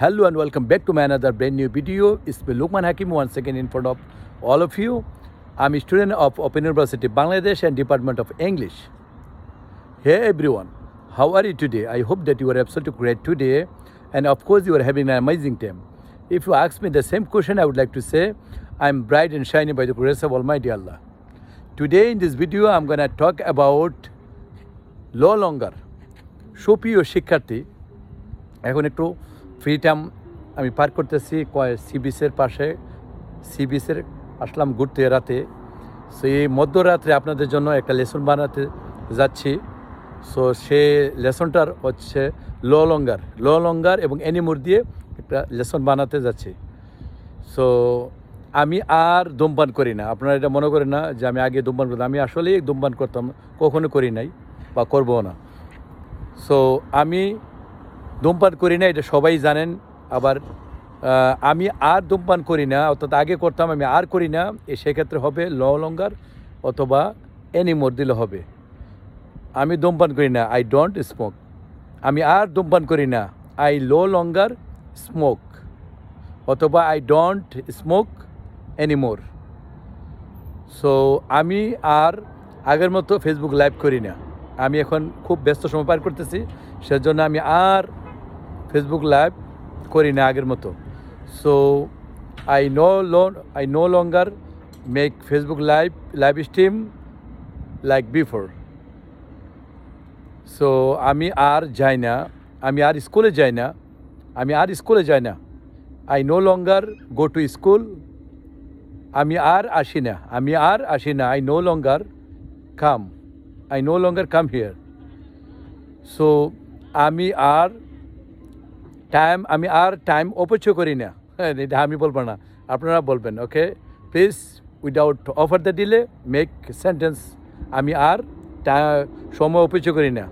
Hello and welcome back to my another brand new video. It's me Lukman Hakim once again in front of all of you. I'm a student of Open University Bangladesh and Department of English. Hey everyone, how are you today? I hope that you are absolutely great today, and of course you are having an amazing time. If you ask me the same question, I would like to say I'm bright and shiny by the grace of Almighty Allah. Today in this video I'm gonna talk about no longer সুপ্রিয় শিক্ষার্থী, এখন একটু free time আমি পার করতেছি C বিচের পাশে। C বিচের আসলাম ঘুরতে রাতে। সো এই মধ্যরাত্রে আপনাদের জন্য একটা লেসন বানাতে যাচ্ছি। সো সে লেসনটার হচ্ছে লো লঙ্গার এবং অ্যানিমোর দিয়ে একটা লেসন বানাতে যাচ্ছি। সো আমি আর ধূমপান করি না। আপনারা এটা মনে করেন না যে আমি আগে ধূমপান করতাম। আমি আসলেই ধূমপান করতাম, কখনো করি নাই বা করবো না। সো আমি ধূমপান করি না, এটা সবাই জানেন। আবার আমি আর ধূমপান করি না, অর্থাৎ আগে করতাম, আমি আর করি না। সেক্ষেত্রে হবে লো লঙ্গার অথবা অ্যানিমোর দিলে হবে। আমি ধূমপান করি না, আই ডোন্ট স্মোক। আমি আর ধূমপান করি না, আই লো লঙ্গার স্মোক, অথবা I don't smoke anymore. So আমি আর আগের মতো ফেসবুক লাইভ করি না। আমি এখন খুব ব্যস্ত সময় পার করতেছি, সেজন্য আমি আর ফেসবুক লাইভ করি না আগের মতো। So I no longer make Facebook live stream like before. So আমি আর যাই না, আমি আর স্কুলে যাই না। I no longer go to school. আমি আর আসি না। I no longer come here. So আমি আর টাইম অপচয় করি না। এটা আমি বলবো না, আপনারা বলবেন। Okay, please without offer the delay make sentence. আমি আর সময় অপচয় করি না।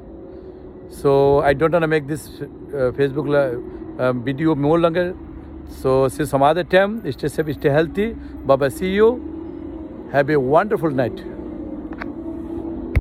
So I don't want to make this Facebook video more longer. So see some other time. Stay safe, stay healthy. Bye bye, see you. Have a wonderful night.